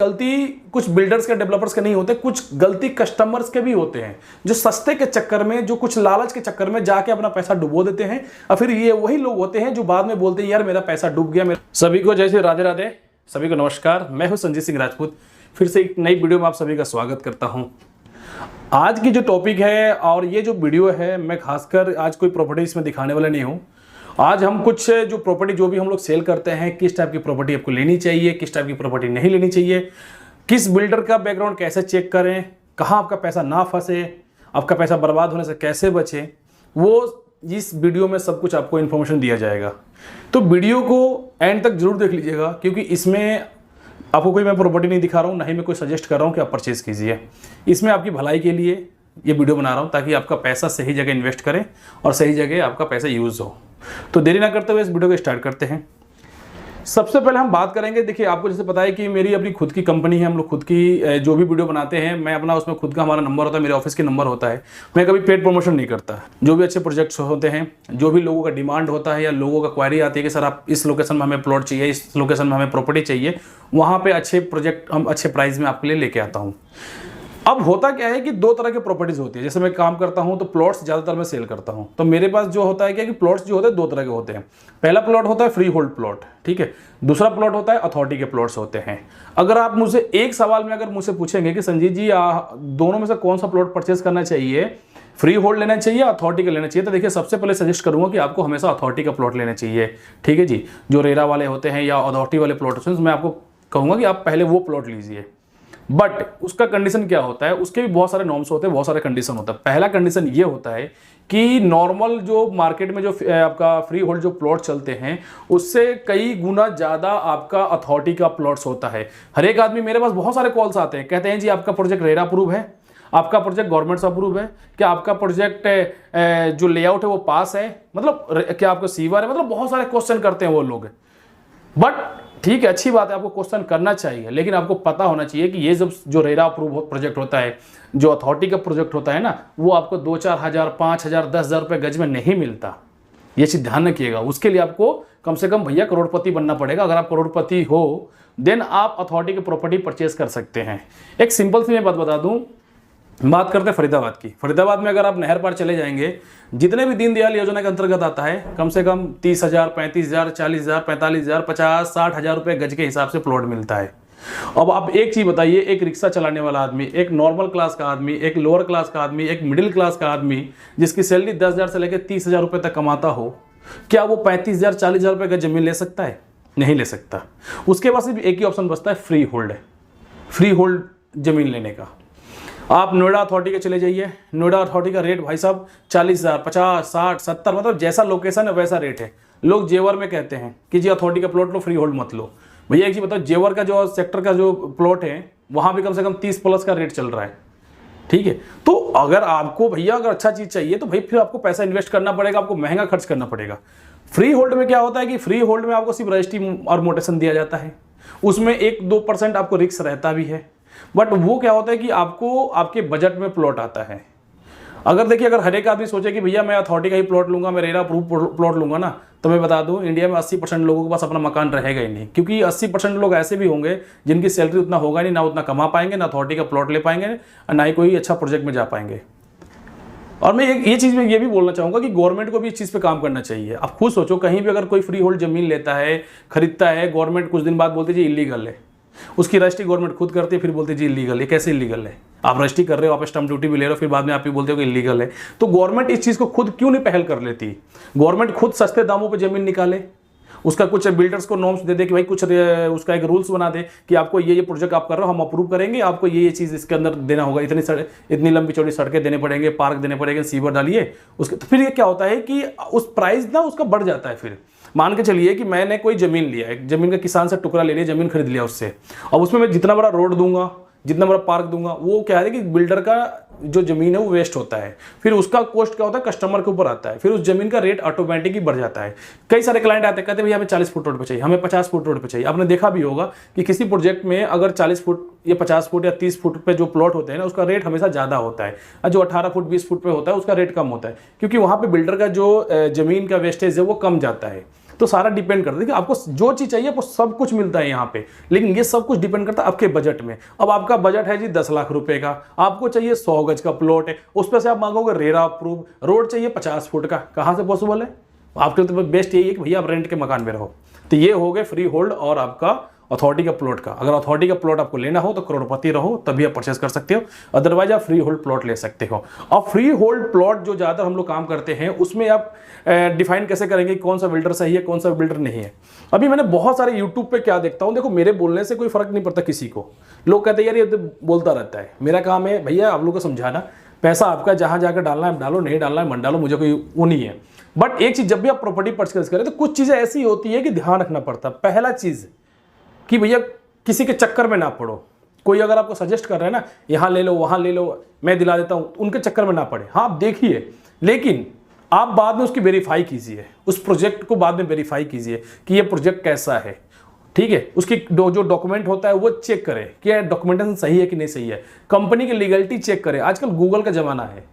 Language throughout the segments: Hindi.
गलती कुछ बिल्डर्स के, डेवलपर्स के नहीं होते, कुछ गलती कस्टमर्स के भी होते हैं, जो सस्ते के चक्कर में, जो कुछ लालच के चक्कर में जाके अपना पैसा डुबो देते हैं। और फिर ये वही लोग होते हैं जो बाद में बोलते हैं यार मेरा पैसा डूब गया। सभी को जय श्री राधे राधे, सभी को नमस्कार। मैं हूं संजीत सिंह राजपूत, फिर से एक नई वीडियो में आप सभी का स्वागत करता हूं। आज की जो टॉपिक है और ये जो वीडियो है, मैं खासकर आज कोई प्रॉपर्टी इसमें दिखाने वाला नहीं हूं। आज हम कुछ जो प्रॉपर्टी जो भी हम लोग सेल करते हैं, किस टाइप की प्रॉपर्टी आपको लेनी चाहिए, किस टाइप की प्रॉपर्टी नहीं लेनी चाहिए, किस बिल्डर का बैकग्राउंड कैसे चेक करें, कहाँ आपका पैसा ना फंसे, आपका पैसा बर्बाद होने से कैसे बचे, वो इस वीडियो में सब कुछ आपको इन्फॉर्मेशन दिया जाएगा। तो वीडियो को एंड तक जरूर देख लीजिएगा, क्योंकि इसमें आपको कोई मैं प्रॉपर्टी नहीं दिखा रहा हूँ, ना ही मैं कोई सजेस्ट कर रहा हूँ कि आप परचेज कीजिए। इसमें आपकी भलाई के लिए ये वीडियो बना रहा हूँ, ताकि आपका पैसा सही जगह इन्वेस्ट करें और सही जगह आपका पैसा यूज़ हो। तो देरी ना करते हुए इस वीडियो को स्टार्ट करते हैं। सबसे पहले हम बात करेंगे, देखिए आपको जैसे पता है कि मेरी अपनी खुद की कंपनी है, हम लोग खुद की जो भी वीडियो बनाते हैं, मैं अपना उसमें खुद का हमारा नंबर होता है, मेरे ऑफिस के नंबर होता है। मैं कभी पेड प्रमोशन नहीं करता। जो भी अच्छे प्रोजेक्ट्स होते हैं, जो भी लोगों का डिमांड होता है या लोगों का क्वारी आती है कि सर आप इस लोकेशन में हमें प्लॉट चाहिए, इस लोकेशन में हमें प्रॉपर्टी चाहिए, वहाँ पर अच्छे प्रोजेक्ट हम अच्छे प्राइस में आपके लिए लेके आता हूँ। अब होता क्या है कि दो तरह की प्रॉपर्टीज होती है। जैसे मैं काम करता हूं तो प्लॉट्स ज़्यादातर मैं सेल करता हूं, तो मेरे पास जो होता है क्या कि प्लॉट्स जो होते हैं दो तरह के होते हैं। पहला प्लॉट होता है फ्री होल्ड प्लॉट, ठीक है। दूसरा प्लॉट होता है अथॉरिटी के प्लॉट्स होते हैं। अगर आप मुझसे एक सवाल में अगर मुझसे पूछेंगे कि संजीत जी दोनों में से कौन सा प्लॉट परचेज करना चाहिए, फ्री होल्ड लेना चाहिए, अथॉरिटी का लेना चाहिए, तो देखिए सबसे पहले सजेस्ट करूंगा कि आपको हमेशा अथॉरिटी का प्लॉट लेना चाहिए, ठीक है जी। जो रेरा वाले होते हैं या अथॉरिटी वाले प्लॉट होते हैं, मैं आपको कहूँगा कि आप पहले वो प्लॉट लीजिए। बट उसका कंडीशन क्या होता है, उसके भी बहुत सारे नॉर्म्स होते हैं, बहुत सारे कंडीशन होता है। पहला कंडीशन ये होता है कि नॉर्मल जो मार्केट में जो आपका फ्री होल्ड जो प्लॉट चलते हैं, उससे कई गुना ज़्यादा आपका अथॉरिटी का प्लॉट्स होता है। हर एक आदमी, मेरे पास बहुत सारे कॉल्स आते हैं, कहते हैं जी आपका प्रोजेक्ट रेरा अप्रूव है, आपका प्रोजेक्ट गवर्नमेंट से अप्रूव है, क्या आपका प्रोजेक्ट जो लेआउट है वो पास है, मतलब क्या आपका सीवर है, मतलब बहुत सारे क्वेश्चन करते हैं वो लोग। बट ठीक है, अच्छी बात है, आपको क्वेश्चन करना चाहिए, लेकिन आपको पता होना चाहिए कि ये जो रेरा अप्रूव प्रोजेक्ट होता है, जो अथॉरिटी का प्रोजेक्ट होता है ना, वो आपको 2-4 हज़ार, 5 हज़ार, 10 हज़ार रुपये गज में नहीं मिलता। ये चीज़ ध्यान रखिएगा। उसके लिए आपको कम से कम भैया करोड़पति बनना पड़ेगा। अगर आप करोड़पति हो देन आप अथॉरिटी की प्रॉपर्टी परचेज कर सकते हैं। एक सिंपल सी मैं बात बता दूँ, बात करते हैं फरीदाबाद की। फरीदाबाद में अगर आप नहर पार चले जाएंगे, जितने भी दीनदयाल योजना के अंतर्गत आता है, कम से कम 30,000, 35,000, 40,000, 45,000, 50, 60,000 रुपये गज के हिसाब से प्लॉट मिलता है। अब आप एक चीज़ बताइए, एक रिक्शा चलाने वाला आदमी, एक नॉर्मल क्लास का आदमी, एक लोअर क्लास का आदमी, एक मिडिल क्लास का आदमी, जिसकी सैलरी 10,000 से लेकर 30,000 रुपये तक कमाता हो, क्या वो 35,000, 40,000 रुपये का जमीन ले सकता है? नहीं ले सकता। उसके पास सिर्फ एक ही ऑप्शन बचता है, फ्री होल्ड है, फ्री होल्ड जमीन लेने का। आप नोएडा अथॉरिटी के चले जाइए, नोएडा अथॉरिटी का रेट भाई साहब 40,000, 50, 60, 70, मतलब जैसा लोकेशन है वैसा रेट है। लोग जेवर में कहते हैं कि जी अथॉरिटी का प्लॉट लो, फ्री होल्ड मत लो। भैया एक चीज़ बताओ, जेवर का जो सेक्टर का जो प्लॉट है, वहाँ भी कम से कम 30 प्लस का रेट चल रहा है, ठीक है। तो अगर आपको भैया अगर अच्छा चीज़ चाहिए तो भाई फिर आपको पैसा इन्वेस्ट करना पड़ेगा, आपको महंगा खर्च करना पड़ेगा। फ्री होल्ड में क्या होता है कि फ्री होल्ड में आपको सिर्फ रजिस्ट्री और मोटेशन दिया जाता है, उसमें 1-2% आपको रिस्क रहता भी है। बट वो क्या होता है कि आपको आपके बजट में प्लॉट आता है। अगर देखिए, अगर हर एक आदमी सोचे कि भैया मैं अथॉरिटी का ही प्लॉट लूंगा, मैं रेरा अप्रूव प्लॉट लूंगा ना, तो मैं बता दूं इंडिया में 80% लोगों के पास अपना मकान रहेगा ही नहीं, क्योंकि 80% लोग ऐसे भी होंगे जिनकी सैलरी उतना होगा नहीं, ना उतना कमा पाएंगे, ना अथॉरिटी का प्लॉट ले पाएंगे, ना ही कोई अच्छा प्रोजेक्ट में जा पाएंगे। और मैं ये चीज़ में ये भी बोलना चाहूँगा कि गवर्नमेंट को भी इस चीज़ पे काम करना चाहिए। आप खुद सोचो, कहीं भी अगर कोई फ्री होल्ड जमीन लेता है, खरीदता है, गवर्नमेंट कुछ दिन बाद बोलती है जी इलीगल है, उसकी रजिस्ट्री गवर्नमेंट खुद करती है, फिर बोलते हैं जी इलीगल है। कैसे इलीगल है? आप रजिस्ट्री कर रहे हो, आप स्टैंप ड्यूटी भी ले रहे हो, फिर बाद में आप भी बोलते हो कि इलीगल है। तो गवर्नमेंट इस चीज़ को खुद क्यों नहीं पहल कर लेती? गवर्नमेंट खुद सस्ते दामों पे जमीन निकाले, उसका कुछ बिल्डर्स को नॉर्म्स दे दे कि भाई कुछ उसका एक रूल्स बना दे कि आपको ये प्रोजेक्ट आप कर रहे हो, हम अप्रूव करेंगे, आपको ये चीज़ इसके अंदर देना होगा, इतनी लंबी चौड़ी सड़कें देने पड़ेंगे, पार्क देने पड़ेंगे, सीवर डालिए उसके। तो फिर ये क्या होता है कि उस प्राइस ना उसका बढ़ जाता है। फिर मान के चलिए कि मैंने कोई जमीन लिया, एक जमीन का किसान से टुकड़ा ले लिया, जमीन खरीद लिया उससे, अब उसमें मैं जितना बड़ा रोड दूंगा, जितना बड़ा पार्क दूंगा, वो क्या है कि बिल्डर का जो जमीन है वो वेस्ट होता है। फिर उसका कॉस्ट क्या होता है, कस्टमर के ऊपर आता है, फिर उस जमीन का रेट ऑटोमेटिक ही बढ़ जाता है। कई सारे क्लाइंट आते हैं, कहते हैं भैया हमें 40 फुट रोड पे चाहिए, हमें 50 फुट रोड पे चाहिए। आपने देखा भी होगा कि किसी प्रोजेक्ट में अगर 40 फुट या 50 फुट या 30 फुट पे जो प्लॉट होते हैं ना, उसका रेट हमेशा ज़्यादा होता है, और जो 18 फुट 20 फुट पे होता है उसका रेट कम होता है, क्योंकि वहाँ पर बिल्डर का जो जमीन का वेस्टेज है वो कम जाता है। तो सारा डिपेंड करता है कि आपको जो चीज़ चाहिए आपको सब कुछ मिलता है यहाँ पे, लेकिन ये सब कुछ डिपेंड करता है आपके बजट में। अब आपका बजट है जी 10 लाख रुपए का, आपको चाहिए 100 गज का प्लॉट है, उस पर से आप मांगोगे रेरा अप्रूव, रोड चाहिए 50 फुट का, कहाँ से पॉसिबल है? आपके लिए तो बेस्ट यही है कि भैया आप रेंट के मकान में रहो। तो ये हो गए फ्री होल्ड और आपका अथॉरिटी का प्लॉट का। अगर अथॉरिटी का प्लॉट आपको लेना हो तो करोड़पति रहो तभी आप परचेस कर सकते हो, अदरवाइज आप फ्री होल्ड प्लॉट ले सकते हो। और फ्री होल्ड प्लॉट जो ज़्यादातर हम लोग काम करते हैं उसमें आप डिफाइन कैसे करेंगे कौन सा बिल्डर सही है कौन सा बिल्डर नहीं है। अभी मैंने बहुत सारे यूट्यूब पे क्या देखता हूँ, देखो मेरे बोलने से कोई फर्क नहीं पड़ता किसी को, लोग कहते हैं यार ये तो बोलता रहता है। मेरा काम है भैया आप लोगों को समझाना, पैसा आपका जहाँ जाकर डालना है डालो, नहीं डालना है मन डालो, मुझे कोई वो नहीं है। बट एक चीज़, जब भी आप प्रॉपर्टी परचेस करें तो कुछ चीज़ें ऐसी होती है कि ध्यान रखना पड़ता है। पहला चीज़ कि भैया किसी के चक्कर में ना पड़ो। कोई अगर आपको सजेस्ट कर रहा है ना यहाँ ले लो वहाँ ले लो मैं दिला देता हूँ, उनके चक्कर में ना पड़े। हाँ आप देखिए, लेकिन आप बाद में उसकी वेरीफाई कीजिए, उस प्रोजेक्ट को बाद में वेरीफाई कीजिए कि ये प्रोजेक्ट कैसा है, ठीक है। उसकी जो डॉक्यूमेंट होता है वो चेक करें कि डॉक्यूमेंटेशन सही है कि नहीं सही है। कंपनी की लीगलिटी चेक करें। आजकल गूगल का ज़माना है,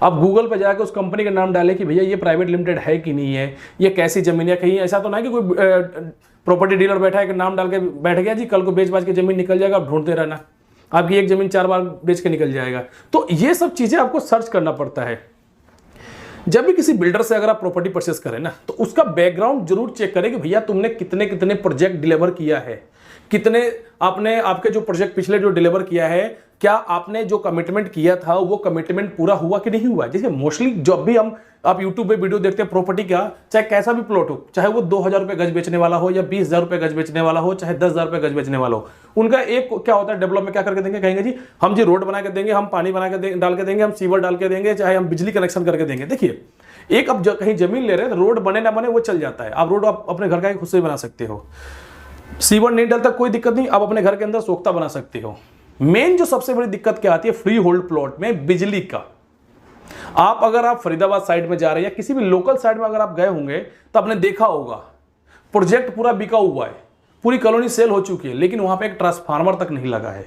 आप गूगल पे जाकर उस कंपनी का नाम डालें कि भैया ये प्राइवेट लिमिटेड है कि नहीं है, ये कैसी ज़मीन है। कहीं ऐसा तो ना है कि कोई प्रॉपर्टी डीलर बैठा है कि नाम डाल के बैठ गया जी कल को बेच बाच के ज़मीन निकल जाएगा, आप ढूंढते रहना, आपकी एक ज़मीन 4 बार बेच के निकल जाएगा। तो ये सब चीज़ें आपको सर्च करना पड़ता है। जब भी किसी बिल्डर से अगर आप प्रॉपर्टी परचेस करें ना तो उसका बैकग्राउंड जरूर चेक करें कि भैया तुमने कितने कितने प्रोजेक्ट डिलीवर किया है, कितने आपने आपके जो प्रोजेक्ट पिछले जो डिलीवर किया है, क्या आपने जो कमिटमेंट किया था वो कमिटमेंट पूरा हुआ कि नहीं हुआ। जैसे मोस्टली जब भी आप यूट्यूब पे वीडियो देखते हैं प्रॉपर्टी का, चाहे कैसा भी प्लॉट हो, चाहे वो 2000 रुपये गज बेचने वाला हो या 20,000 रुपये गज बेचने वाला हो, चाहे 10,000 रुपये गज बेचने वाला हो, उनका एक क्या होता है डेवलपमेंट क्या करके देंगे, कहेंगे जी हम जी रोड बना के देंगे, हम पानी बना के डाल के देंगे, हम सीवर डाल के देंगे, चाहे हम बिजली कनेक्शन करके देंगे। देखिए एक अब कहीं जमीन ले रहे हैं, रोड बने ना बने वो चल जाता है, आप रोड आप अपने घर का खुद से बना सकते हो, सीवर नहीं डालता कोई दिक्कत नहीं, आप अपने घर के अंदर सोख्ता बना सकते हो। मेन जो सबसे बड़ी दिक्कत क्या आती है फ्री होल्ड प्लॉट में, बिजली का। अगर आप फरीदाबाद साइड में जा रहे हैं या किसी भी लोकल साइड में अगर आप गए होंगे तो आपने देखा होगा प्रोजेक्ट पूरा बिका हुआ है, पूरी कॉलोनी सेल हो चुकी है, लेकिन वहां पे एक ट्रांसफार्मर तक नहीं लगा है।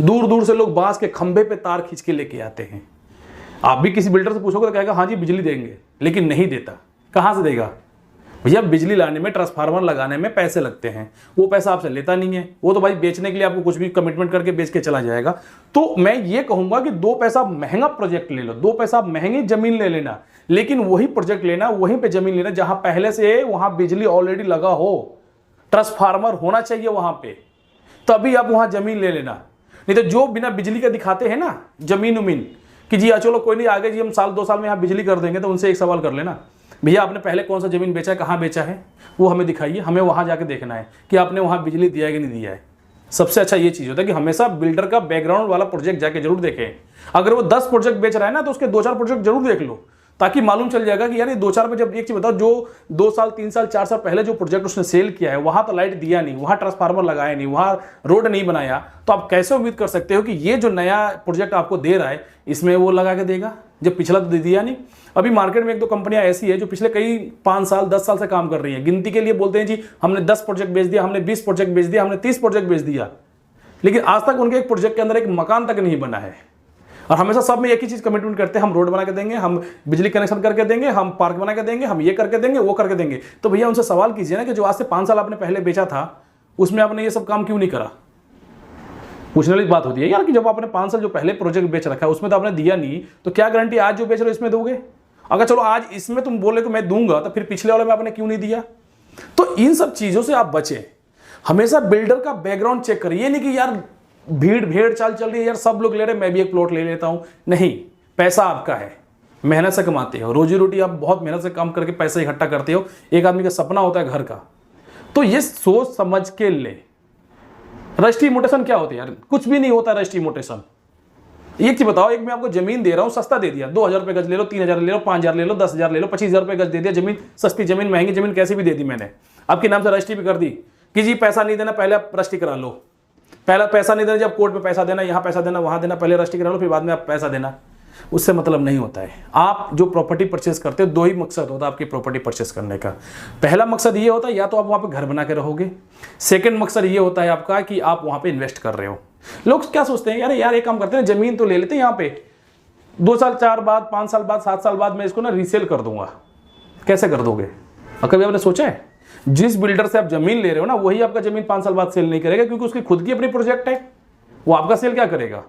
दूर दूर से लोग बांस के खंभे पे तार खींच के लेके आते हैं। आप भी किसी बिल्डर से पूछोगे तो कहेगा हाँ जी बिजली देंगे, लेकिन नहीं देता। कहां से देगा भैया? बिजली लाने में, ट्रांसफार्मर लगाने में पैसे लगते हैं, वो पैसा आपसे लेता नहीं है, वो तो भाई बेचने के लिए आपको कुछ भी कमिटमेंट करके बेच के चला जाएगा। तो मैं ये कहूंगा कि 2 पैसा महंगा प्रोजेक्ट ले लो, 2 पैसा महंगी जमीन ले लेना, लेकिन वही प्रोजेक्ट लेना, वहीं पे जमीन लेना जहां पहले से वहां बिजली ऑलरेडी लगा हो, ट्रांसफार्मर होना चाहिए वहां पे, तभी आप वहां जमीन ले लेना। नहीं तो जो बिना बिजली का दिखाते हैं ना जमीन उमीन कि जी चलो कोई नहीं आगे जी हम 1-2 साल में यहाँ बिजली कर देंगे, तो उनसे एक सवाल कर लेना, भैया आपने पहले कौन सा जमीन बेचा है, कहाँ बेचा है, वो हमें दिखाइए, हमें वहाँ जाके देखना है कि आपने वहाँ बिजली दिया है कि नहीं दिया है। सबसे अच्छा ये चीज़ होता है कि हमेशा बिल्डर का बैकग्राउंड वाला प्रोजेक्ट जाके जरूर देखें। अगर वो 10 प्रोजेक्ट बेच रहा है ना तो उसके 2-4 प्रोजेक्ट जरूर देख लो, ताकि मालूम चल जाएगा कि यार ये 2-4 पे। जब एक चीज बताओ, जो 2 साल 3 साल 4 साल पहले जो प्रोजेक्ट उसने सेल किया है वहां तो लाइट दिया नहीं, वहां ट्रांसफार्मर लगाया नहीं, वहां रोड नहीं बनाया, तो आप कैसे उम्मीद कर सकते हो कि ये जो नया प्रोजेक्ट आपको दे रहा है इसमें वो लगा के देगा, जब पिछला तो दे दिया नहीं। अभी मार्केट में 1-2 कंपनियां ऐसी है जो पिछले कई 5 साल 10 साल से काम कर रही है, गिनती के लिए बोलते हैं जी हमने 10 प्रोजेक्ट बेच दिया, हमने 20 प्रोजेक्ट बेच दिया, हमने 30 प्रोजेक्ट बेच दिया, लेकिन आज तक उनके एक प्रोजेक्ट के अंदर एक मकान तक नहीं बना है। और हमेशा सब में एक ही चीज कमिटमेंट करते हैं, हम रोड बना के देंगे, हम बिजली कनेक्शन करके देंगे, हम पार्क बना के देंगे, हम ये करके देंगे, वो करके देंगे। तो भैया उनसे सवाल कीजिए ना कि जो आज से 5 साल आपने पहले बेचा था उसमें आपने ये सब काम क्यों नहीं करा। पूछने वाली बात होती है यार कि जब आपने 5 साल जो पहले प्रोजेक्ट बेच रखा है उसमें तो आपने दिया नहीं, तो क्या गारंटी आज जो बेच रहे हो इसमें दोगे। अगर चलो आज इसमें तुम बोले कि मैं दूंगा, तो फिर पिछले वाले में आपने क्यों नहीं दिया। तो इन सब चीजों से आप बचें। हमेशा बिल्डर का बैकग्राउंड चेक करिए, ये नहीं कि यार भीड़ चाल चल रही है, यार सब लोग ले रहे मैं भी एक प्लॉट ले लेता हूं। नहीं, पैसा आपका है, मेहनत से कमाते हो, रोजी रोटी आप बहुत मेहनत से काम करके पैसा इकट्ठा करते हो। एक आदमी का सपना होता है घर का, तो ये सोच समझ के ले। रजिस्ट्री मोटेशन क्या होती है यार? कुछ भी नहीं होता रजिस्ट्री मोटेशन। एक चीज बताओ, एक मैं आपको जमीन दे रहा हूं, सस्ता दे दिया, 2,000 रुपए गज ले लो, 3,000 ले लो, 5,000 ले लो, 10,000 ले लो, 25,000 रुपए गज दे दिया जमीन, सस्ती जमीन, महंगी जमीन कैसी भी दे दी मैंने, आपके नाम से रजिस्ट्री भी कर दी कि जी पैसा नहीं देना, पहले आप रजिस्ट्री करा लो। पहला पैसा नहीं देना, जब कोर्ट में पैसा देना, यहाँ पैसा देना, वहां देना, पहले रजिस्ट्री करा लो, फिर बाद में आप पैसा देना। उससे मतलब नहीं होता है। आप जो प्रॉपर्टी परचेस करते हो, 2 ही मकसद होता है आपकी प्रॉपर्टी परचेस करने का। पहला मकसद ये होता है या तो आप वहां पे घर बना के रहोगे, सेकंड मकसद ये होता है आपका कि आप वहां पे इन्वेस्ट कर रहे हो। लोग क्या सोचते हैं, यार एक काम करते हैं, जमीन तो ले लेते हैं, यहाँ पे 2 साल 4 बाद, 5 साल बाद, 7 साल बाद मैं इसको ना रीसेल कर दूंगा। कैसे कर दोगे? और कभी आपने सोचा है? जिस बिल्डर से आप जमीन ले रहे हो ना, वही आपका जमीन 5 साल बाद सेल नहीं करेगा, क्योंकि उसकी खुद की अपनी प्रोजेक्ट है। वो आपका सेल क्या करेगा?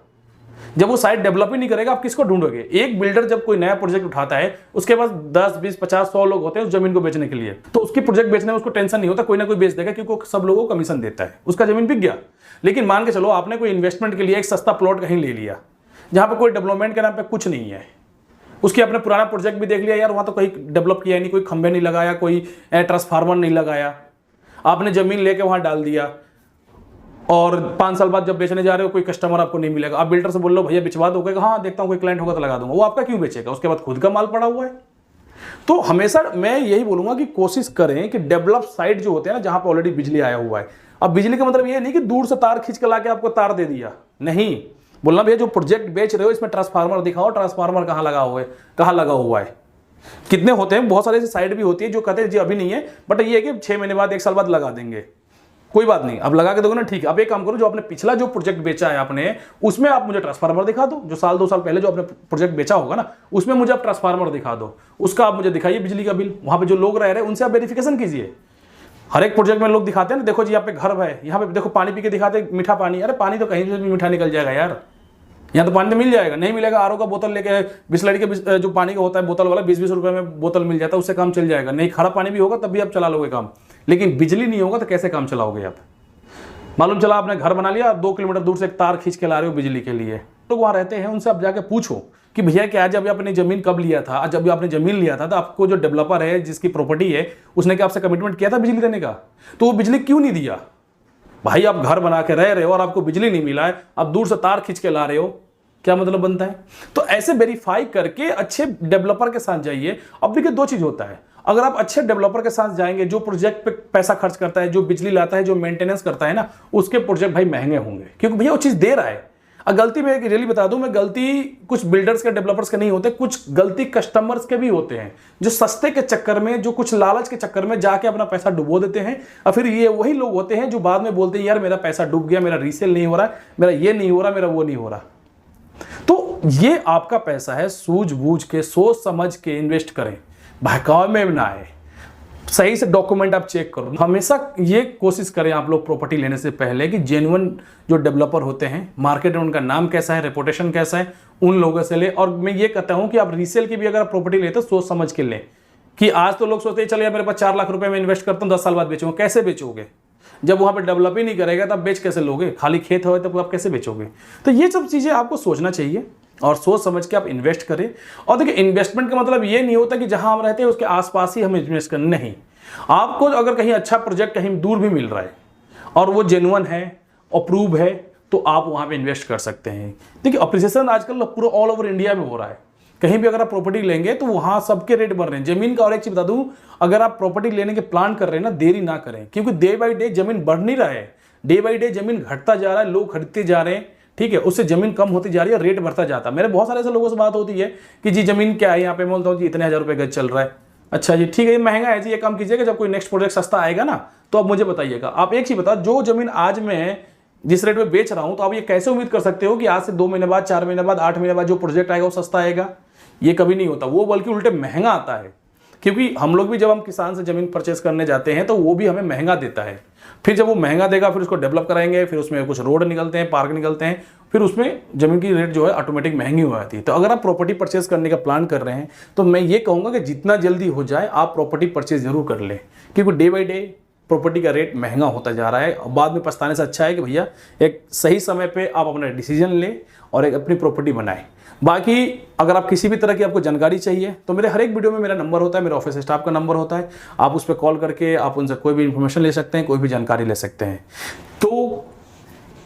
जब वो साइट डेवलप ही नहीं करेगा, आप किसको ढूंढोगे? एक बिल्डर जब कोई नया प्रोजेक्ट उठाता है, उसके पास 10, 20, 50, 100 लोग होते हैं उस जमीन को बेचने के लिए, तो उसकी प्रोजेक्ट बेचने में उसको टेंशन नहीं होता, कोई ना कोई बेच देगा, क्योंकि वो सब लोगों को कमीशन देता है, उसका जमीन बिक गया। लेकिन मान के चलो आपने कोई इन्वेस्टमेंट के लिए एक सस्ता प्लॉट कहीं ले लिया, जहां पर कोई डेवलपमेंट के नाम पे कुछ नहीं है, उसकी आपने पुराना प्रोजेक्ट भी देख लिया, यार वहां तो कहीं डेवलप किया नहीं, कोई खंभे नहीं लगाया, कोई ट्रांसफार्मर नहीं लगाया, आपने जमीन लेके वहां डाल दिया, और 5 साल बाद जब बेचने जा रहे हो कोई कस्टमर आपको नहीं मिलेगा। आप बिल्डर से बोल लो भैया बिचवा दोगे? हाँ देखता हूँ कोई क्लाइंट होगा तो लगा दूंगा। वो आपका क्यों बेचेगा? उसके बाद खुद का माल पड़ा हुआ है। तो हमेशा मैं यही बोलूंगा कि कोशिश करें कि डेवलप साइट जो होते हैं ना, जहां पर ऑलरेडी बिजली आया हुआ है। अब बिजली का मतलब ये नहीं कि दूर से तार खींच के लाके आपको तार दे दिया, नहीं। बोलना भैया जो प्रोजेक्ट बेच रहे हो इसमें ट्रांसफार्मर दिखाओ, ट्रांसफार्मर कहाँ लगा हुआ है, कितने होते हैं। बहुत सारे ऐसी साइट भी होती है जो कहते हैं जी अभी नहीं है, बट ये है कि 6 महीने बाद 1 साल बाद लगा देंगे। कोई बात नहीं, अब लगा के दोगे ना, ठीक है। अब एक काम करो, जो आपने पिछला जो प्रोजेक्ट बेचा है आपने, उसमें आप मुझे ट्रांसफार्मर दिखा दो। जो 1-2 साल पहले जो आपने प्रोजेक्ट बेचा होगा ना, उसमें मुझे आप ट्रांसफार्मर दिखा दो, उसका आप मुझे दिखाइए बिजली का बिल। वहां पे जो लोग रह रहे हैं उनसे आप वेरिफिकेशन कीजिए। हर एक प्रोजेक्ट में लोग दिखाते हैं ना, देखो जी यहाँ पे घर है, यहाँ पे देखो पानी पी के दिखाते मीठा पानी। अरे पानी तो कहीं से भी मीठा निकल जाएगा यार, यहाँ तो पानी तो मिल जाएगा। नहीं मिलेगा, आरओ का बोतल लेके, बिस्लरी के जो पानी का होता है बोतल वाला, 20-20 रुपए में बोतल मिल जाता है, उससे काम चल जाएगा। नहीं खरा पानी भी होगा तब भी आप चला लोगे काम, लेकिन बिजली नहीं होगा तो कैसे काम चलाओगे आप? मालूम चला आपने घर बना लिया, 2 किलोमीटर दूर से एक तार खींच के ला रहे हो बिजली के लिए। तो वहां रहते हैं, उनसे आप जाके पूछो कि भैया क्या जब आपने जमीन कब लिया था, जब आपने जमीन लिया था तो आपको जो डेवलपर है जिसकी प्रॉपर्टी है उसने क्या आपसे कमिटमेंट किया था बिजली देने का? तो वो बिजली क्यों नहीं दिया? भाई आप घर बना के रह रहे हो और आपको बिजली नहीं मिला है, आप दूर से तार खींच के ला रहे हो, क्या मतलब बनता है? तो ऐसे वेरीफाई करके अच्छे डेवलपर के साथ जाइए। अब देखिए 2 चीज होता है, अगर आप अच्छे डेवलपर के साथ जाएंगे, जो प्रोजेक्ट पे पैसा खर्च करता है, जो बिजली लाता है, जो मेंटेनेंस करता है ना, उसके प्रोजेक्ट भाई महंगे होंगे, क्योंकि भैया वो चीज दे रहा है। गलती मैं रियली बता दूं, मैं गलती कुछ बिल्डर्स के डेवलपर्स के नहीं होते, कुछ गलती कस्टमर्स के भी होते हैं, जो सस्ते के चक्कर में, जो कुछ लालच के चक्कर में जाके अपना पैसा डुबो देते हैं। और फिर ये वही लोग होते हैं जो बाद में बोलते हैं यार मेरा पैसा डूब गया, मेरा रीसेल नहीं हो रहा, मेरा ये नहीं हो रहा, मेरा वो नहीं हो रहा। तो ये आपका पैसा है, सूझबूझ के, सोच समझ के इन्वेस्ट करें, बहकावे में ना आए, सही से डॉक्यूमेंट आप चेक करो। हमेशा ये कोशिश करें आप लोग प्रॉपर्टी लेने से पहले कि जेन्युइन जो डेवलपर होते हैं, मार्केट में उनका नाम कैसा है, रेपुटेशन कैसा है, उन लोगों से ले। और मैं ये कहता हूं कि आप रीसेल की भी अगर प्रॉपर्टी लेते हो सोच समझ के लें, कि आज तो लोग सोचते हैं चलो यार मेरे पास 4 लाख रुपए में इन्वेस्ट करता हूं, 10 साल बाद बेचूंगा। कैसे बेचोगे जब वहां पे डेवलप ही नहीं करेगा? तब बेच कैसे लोगे? खाली खेत हो तब आप कैसे बेचोगे? तो ये सब चीजें आपको सोचना चाहिए और सोच समझ के आप इन्वेस्ट करें। और देखिए इन्वेस्टमेंट का मतलब ये नहीं होता कि जहां हम रहते हैं उसके आसपास ही हम इन्वेस्ट करें, नहीं। आपको अगर कहीं अच्छा प्रोजेक्ट कहीं दूर भी मिल रहा है और वो जेन्युइन है, अप्रूव है, तो आप वहां पे इन्वेस्ट कर सकते हैं। देखिए अप्रिसिएशन आजकल पूरा ऑल ओवर इंडिया में हो रहा है। कहीं भी अगर आप प्रॉपर्टी लेंगे तो वहां सबके रेट बढ़ रहे हैं जमीन का। और एक चीज बता दूं, अगर आप प्रॉपर्टी लेने के प्लान कर रहे हैं ना, देरी ना करें, क्योंकि डे बाई डे जमीन बढ़ नहीं रहा है, डे बाई डे जमीन घटता जा रहा है, लोग खरीदते जा रहे हैं, ठीक है, उससे जमीन कम होती जा रही है, रेट बढ़ता जाता है। मेरे बहुत सारे ऐसे लोगों से बात होती है कि जी जमीन क्या है यहाँ पे, बोलता हूँ जी इतने 1000 रुपए गज चल रहा है। अच्छा जी ठीक है, ये महंगा है जी, ये काम कीजिएगा, जब कोई नेक्स्ट प्रोजेक्ट सस्ता आएगा ना तो आप मुझे बताइएगा। आप एक चीज बताओ, जो जमीन आज मैं जिस रेट में बेच रहा हूं, तो आप ये कैसे उम्मीद कर सकते हो कि आज से 2 महीने बाद, 4 महीने बाद, 8 महीने बाद जो प्रोजेक्ट आएगा वो सस्ता आएगा? ये कभी नहीं होता, वो बल्कि उल्टे महंगा आता है। क्योंकि हम लोग भी जब हम किसान से जमीन परचेस करने जाते हैं तो वो भी हमें महंगा देता है। फिर जब वो महंगा देगा, फिर उसको डेवलप कराएंगे, फिर उसमें कुछ रोड निकलते हैं, पार्क निकलते हैं, फिर उसमें जमीन की रेट जो है ऑटोमेटिक महंगी हो जाती है। तो अगर आप प्रॉपर्टी परचेस करने का प्लान कर रहे हैं तो मैं ये कहूँगा कि जितना जल्दी हो जाए आप प्रॉपर्टी परचेस जरूर कर लें, क्योंकि डे बाई डे प्रॉपर्टी का रेट महंगा होता जा रहा है। बाद में पछताने से अच्छा है कि भैया एक सही समय पे आप अपना डिसीजन लें और एक अपनी प्रॉपर्टी बनाएं। बाकी अगर आप किसी भी तरह की आपको जानकारी चाहिए तो मेरे हर एक वीडियो में मेरा नंबर होता है, मेरे ऑफिस स्टाफ का नंबर होता है, आप उस पर कॉल करके आप उनसे कोई भी इंफॉर्मेशन ले सकते हैं, कोई भी जानकारी ले सकते हैं। तो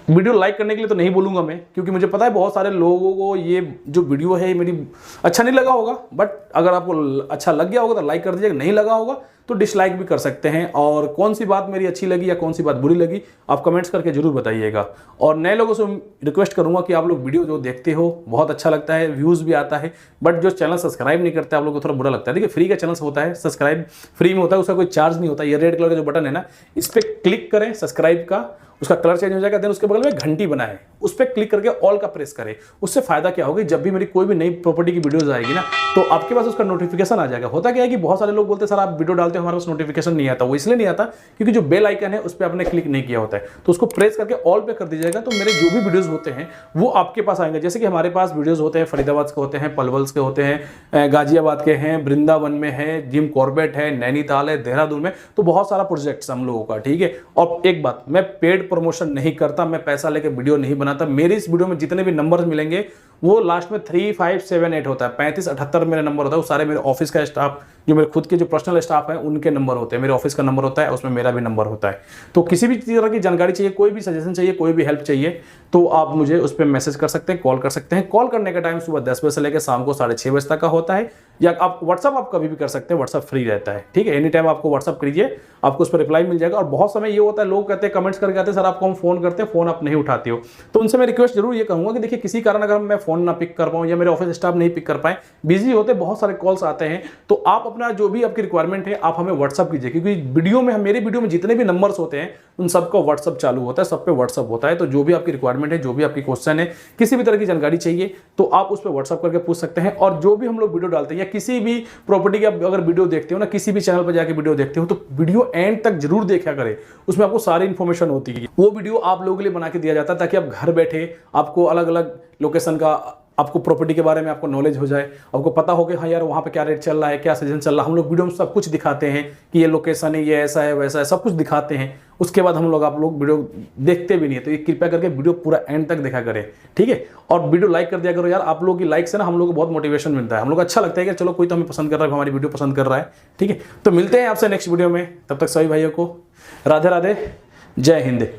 वीडियो लाइक करने के लिए तो नहीं बोलूंगा मैं, क्योंकि मुझे पता है बहुत सारे लोगों को ये जो वीडियो है मेरी अच्छा नहीं लगा होगा, बट अगर आपको अच्छा लग गया होगा तो लाइक कर दीजिएगा, नहीं लगा होगा तो डिसलाइक भी कर सकते हैं। और कौन सी बात मेरी अच्छी लगी या कौन सी बात बुरी लगी आप कमेंट्स करके जरूर बताइएगा। और नए लोगों से रिक्वेस्ट करूंगा कि आप लोग वीडियो जो देखते हो बहुत अच्छा लगता है, व्यूज़ भी आता है, बट जो चैनल सब्सक्राइब नहीं करते आप लोगों को थोड़ा बुरा लगता है। देखिए फ्री का चैनल होता है, सब्सक्राइब फ्री में होता है, उसका कोई चार्ज नहीं होता। ये रेड कलर का जो बटन है ना, इस पर क्लिक करें सब्सक्राइब का, उसका कलर चेंज हो जाएगा, देन उसके बगल में घंटी बनाएं, उस पर क्लिक करके ऑल का प्रेस करें। उससे फायदा क्या होगा, जब भी मेरी कोई भी नई प्रॉपर्टी की वीडियोस आएगी ना तो आपके पास उसका नोटिफिकेशन आ जाएगा। होता क्या है कि बहुत सारे लोग बोलते हैं सर आप वीडियो डालते हो हमारे पास नोटिफिकेशन नहीं आता। वो इसलिए नहीं आता क्योंकि जो बेल आइकन है उस पर आपने क्लिक नहीं किया होता है, तो उसको प्रेस करके ऑल पे कर दीजिएगा, तो मेरे जो भी वीडियोस होते हैं वो आपके पास आएंगे। जैसे कि हमारे पास वीडियोस होते हैं फरीदाबाद के होते हैं, पलवल के होते हैं, गाजियाबाद के हैं, वृंदावन में है, जिम कॉर्बेट है, नैनीताल है, देहरादून में, तो बहुत सारा प्रोजेक्ट हम लोगों का, ठीक है। और एक बात, मैं पेड प्रमोशन नहीं करता, मैं पैसा लेके वीडियो नहीं बनाता। मेरे इस वीडियो में जितने भी नंबर मिलेंगे वो लास्ट में 3, 5, 7, 8 होता है, 35, 78 मेरा नंबर होता है। वो सारे मेरे ऑफिस का स्टाफ, जो मेरे खुद के जो पर्सनल स्टाफ है उनके नंबर होते हैं, मेरे ऑफिस का नंबर होता है, उसमें मेरा भी नंबर होता है। तो किसी भी तरह की जानकारी चाहिए, कोई भी सजेशन चाहिए, कोई भी हेल्प चाहिए, तो आप मुझे उस पर मैसेज कर सकते हैं, कॉल कर सकते हैं। कॉल करने का टाइम सुबह 10 बजे से लेकर शाम को 6:30 बजे तक का होता है, या आप व्हाट्सअप आप कभी भी कर सकते हैं, व्हाट्सअप फ्री रहता है, ठीक है। एनी टाइम आपको व्हाट्सअप कीजिए, आपको उस पर रिप्लाई मिल जाएगा। और बहुत समय ये होता है लोग कहते हैं, कमेंट्स करके आते हैं सर आपको हम फोन करते हैं, फोन आप नहीं उठाते हो, तो उनसे मैं रिक्वेस्ट जरूर ये कहूंगा कि देखिए किसी कारण अगर मैं फोन ना पिक कर पाऊं या मेरे ऑफिस स्टाफ नहीं पिक कर पाए, बिजी होते, बहुत सारे कॉल्स आते हैं, तो आप अपना जो भी आपकी रिक्वायरमेंट है आप हमें व्हाट्सअप कीजिए, क्योंकि वीडियो में मेरे वीडियो में जितने भी नंबर्स होते हैं उन सबका व्हाट्सअप चालू होता है, सब पे व्हाट्सअप होता है। तो जो भी आपकी रिक्वायरमेंट है, जो भी आपकी क्वेश्चन है, किसी भी तरह की जानकारी चाहिए तो आप उस पर व्हाट्सअप करके पूछ सकते हैं। और जो भी हम लोग वीडियो डालते हैं या किसी भी प्रॉपर्टी की अगर वीडियो देखते हो ना, किसी भी चैनल पर जाकर वीडियो देखते हो तो वीडियो एंड तक जरूर देखा करें, उसमें आपको सारी इंफॉर्मेशन होती है। वो वीडियो आप लोगों के लिए बना के दिया जाता है ताकि आप घर बैठे आपको अलग अलग लोकेशन का, आपको प्रॉपर्टी के बारे में आपको नॉलेज हो जाए, आपको पता हो कि हाँ यार वहाँ पे क्या रेट चल रहा है, क्या सीजन चल रहा है। हम लोग वीडियो में सब कुछ दिखाते हैं कि ये लोकेशन है, ये ऐसा है, वैसा है, सब कुछ दिखाते हैं। उसके बाद हम लोग, आप लोग वीडियो देखते भी नहीं है, तो ये कृपया करके वीडियो पूरा एंड तक देखा करें, ठीक है। और वीडियो लाइक कर दिया करो यार, आप लोगों की लाइक से ना हम लोग को बहुत मोटिवेशन मिलता है, हम लोग अच्छा लगता है कि चलो कोई तो हमें पसंद कर रहा है, हमारी वीडियो पसंद कर रहा है, ठीक है। तो मिलते हैं आपसे नेक्स्ट वीडियो में, तब तक सभी भाइयों को राधे राधे, जय हिंद।